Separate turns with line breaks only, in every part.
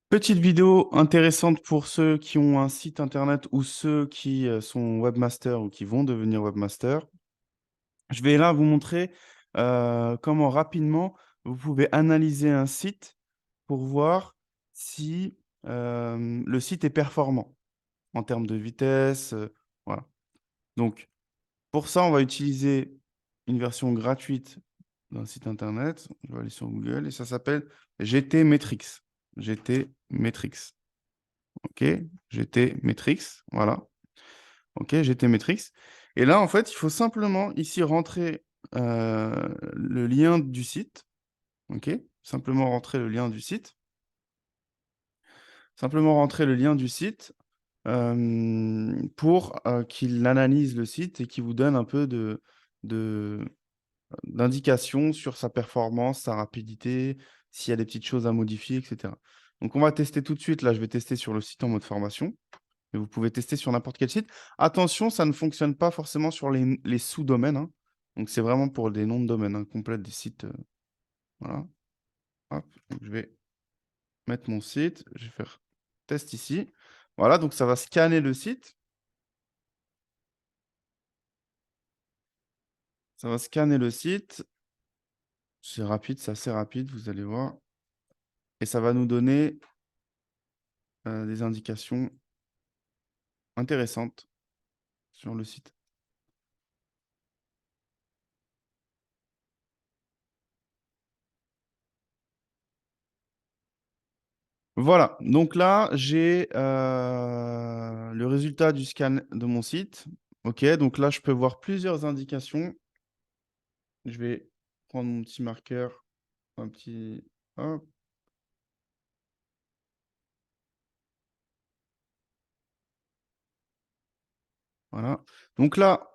Petite vidéo intéressante pour ceux qui ont un site internet ou ceux qui sont webmasters ou qui vont devenir webmasters. Je vais là vous montrer comment rapidement vous pouvez analyser un site pour voir si le site est performant en termes de vitesse. Voilà. Donc, pour ça, on va utiliser une version gratuite d'un site internet. Je vais aller sur Google et ça s'appelle GTmetrix. GTmetrix. OK, GTmetrix, voilà. OK, GTmetrix. Et là, en fait, il faut simplement ici rentrer le lien du site. OK, simplement rentrer le lien du site. Simplement rentrer le lien du site pour qu'il analyse le site et qu'il vous donne un peu de, d'indications sur sa performance, sa rapidité, s'il y a des petites choses à modifier, etc. Donc, on va tester tout de suite. Là, je vais tester sur le site en mode formation. Mais vous pouvez tester sur n'importe quel site. Attention, ça ne fonctionne pas forcément sur les sous-domaines, hein. Donc, c'est vraiment pour des noms de domaines complets des sites. Voilà. Hop. Donc, je vais mettre mon site. Je vais faire test ici. Voilà. Donc, ça va scanner le site. Ça va scanner le site. C'est rapide, c'est assez rapide, vous allez voir. Et ça va nous donner des indications intéressantes sur le site. Voilà, donc là, j'ai le résultat du scan de mon site. OK, donc là, je peux voir plusieurs indications. Je vais prendre mon petit marqueur, un petit... Hop, voilà. Donc là,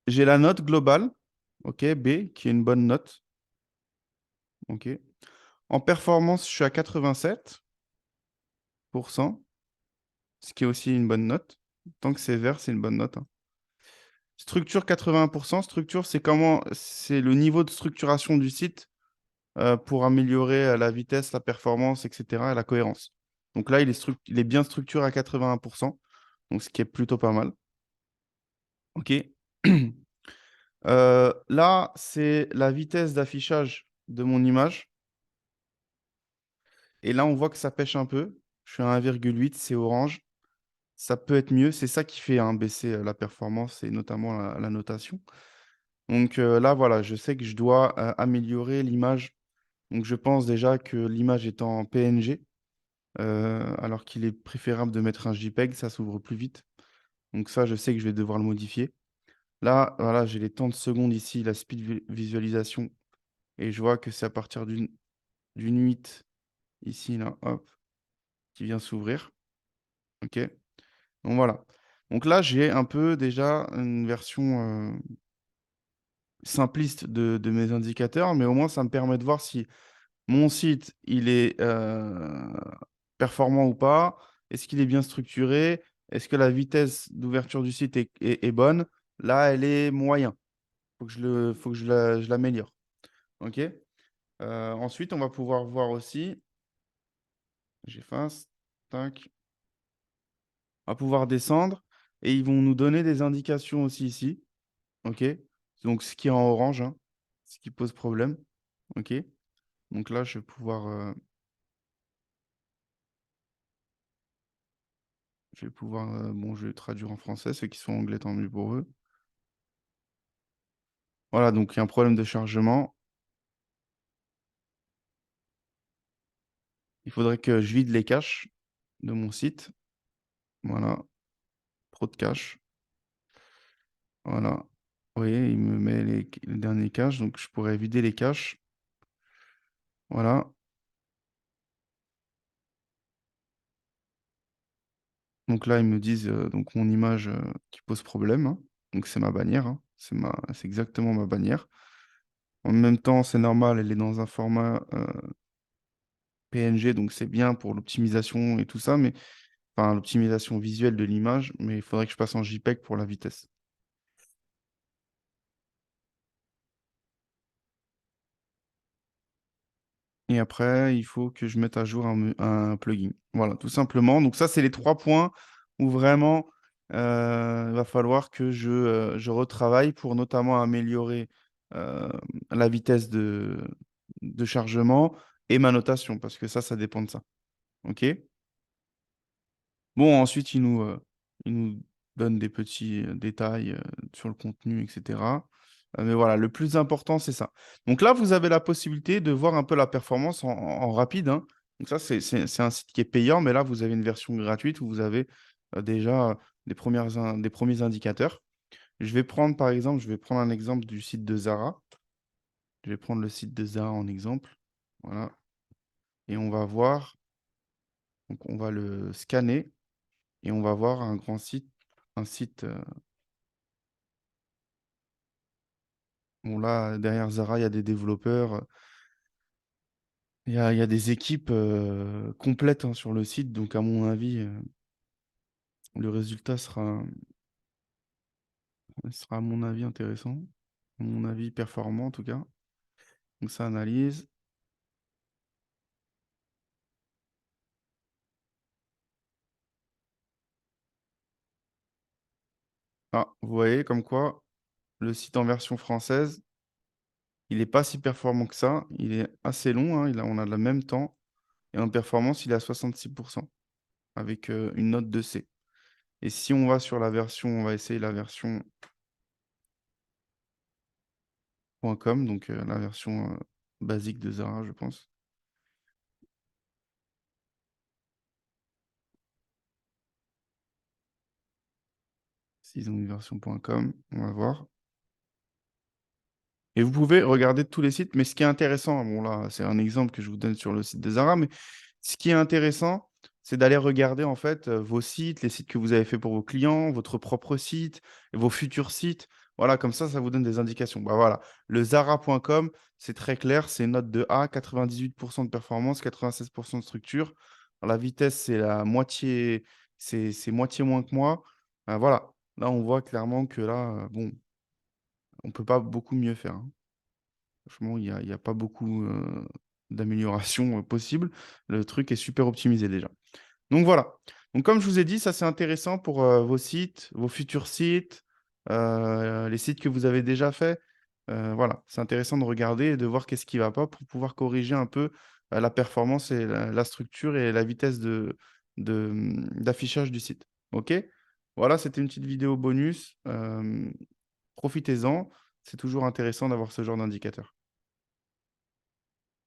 j'ai la note globale, OK, B, qui est une bonne note. OK. En performance, je suis à 87%, ce qui est aussi une bonne note. Tant que c'est vert, c'est une bonne note, hein. Structure 80%. Structure, c'est comment, c'est le niveau de structuration du site pour améliorer la vitesse, la performance, etc. et la cohérence. Donc là, il est bien structuré à 81%, donc ce qui est plutôt pas mal. OK. Là, c'est la vitesse d'affichage de mon image. Et là, on voit que ça pêche un peu. Je suis à 1,8, c'est orange. Ça peut être mieux. C'est ça qui fait baisser la performance et notamment la notation. Donc là, voilà, je sais que je dois améliorer l'image. Donc je pense déjà que l'image est en PNG, alors qu'il est préférable de mettre un JPEG, ça s'ouvre plus vite. Donc ça, je sais que je vais devoir le modifier. Là, voilà, j'ai les temps de secondes ici, la speed visualisation, et je vois que c'est à partir d'une 8 ici, là, hop, qui vient s'ouvrir. OK. Donc voilà. Donc là, j'ai un peu déjà une version simpliste de mes indicateurs, mais au moins, ça me permet de voir si mon site, il est performant ou pas? Est-ce qu'il est bien structuré? Est-ce que la vitesse d'ouverture du site est bonne? Là, elle est moyen. Faut que je l'améliore. OK? Ensuite, on va pouvoir voir aussi, j'efface, tac, on va pouvoir descendre et ils vont nous donner des indications aussi ici. OK? Donc, ce qui est en orange, hein, ce qui pose problème. OK? Donc là, je vais pouvoir, bon, je vais traduire en français, ceux qui sont anglais, tant mieux pour eux. Voilà, donc il y a un problème de chargement. Il faudrait que je vide les caches de mon site. Voilà, trop de caches. Voilà. Vous voyez, il me met les derniers caches, donc je pourrais vider les caches. Voilà. Donc là, ils me disent donc mon image qui pose problème, hein. Donc c'est ma bannière, hein. C'est exactement ma bannière. En même temps, c'est normal, elle est dans un format PNG, donc c'est bien pour l'optimisation et tout ça, mais enfin l'optimisation visuelle de l'image, mais il faudrait que je passe en JPEG pour la vitesse. et après, il faut que je mette à jour un plugin. Voilà, tout simplement. Donc ça, c'est les 3 points où vraiment, il va falloir que je retravaille pour notamment améliorer, heu, la vitesse de chargement et ma notation parce que ça dépend de ça. OK? Bon, ensuite, il nous donne des petits, détails, sur le contenu et cetera. Mais voilà, le plus important, c'est ça. Donc là, vous avez la possibilité de voir un peu la performance en rapide, hein. Donc ça, c'est un site qui est payant, mais là, vous avez une version gratuite où vous avez, déjà, des premiers indicateurs. Je vais prendre un exemple du site de Zara. Je vais prendre le site de Zara en exemple. Voilà, et on va voir, donc on va le scanner et on va voir un site, bon là, derrière Zara, il y a des développeurs, il y a des équipes, complètes, hein, sur le site, donc à mon avis, le résultat sera à mon avis intéressant, à mon avis performant en tout cas. Donc ça analyse. Ah, vous voyez comme quoi le site en version française, il est pas si performant que ça. Il est assez long, hein, on a le même temps et en performance, il est à 66 avec, une note de C. Et si on va sur la version on va essayer la version .com, donc la version, basique de Zara, je pense. S'ils ont une version .com, on va voir. Et vous pouvez regarder tous les sites, mais ce qui est intéressant, bon là, c'est un exemple que je vous donne sur le site de Zara, mais ce qui est intéressant, c'est d'aller regarder en fait, vos sites, les sites que vous avez fait pour vos clients, votre propre site, vos futurs sites. Voilà, comme ça vous donne des indications. Bah, voilà, le zara.com, c'est très clair, c'est note de A, 98 de performance, 96 de structure. La vitesse, c'est la moitié, c'est moitié moins que moi. Voilà, là, on voit clairement que là, bon, on peut pas beaucoup mieux faire, hein. Franchement, il y a pas beaucoup, d'améliorations, possibles. Le truc est super optimisé déjà. Donc voilà. Donc comme je vous ai dit, ça c'est intéressant pour, vos sites, vos futurs sites, les sites que vous avez déjà faits. Voilà, c'est intéressant de regarder et de voir qu'est-ce qui va pas pour pouvoir corriger un peu, la performance et la structure et la vitesse d'affichage du site. OK? Voilà, c'était une petite vidéo bonus, profitez-en. C'est toujours intéressant d'avoir ce genre d'indicateur.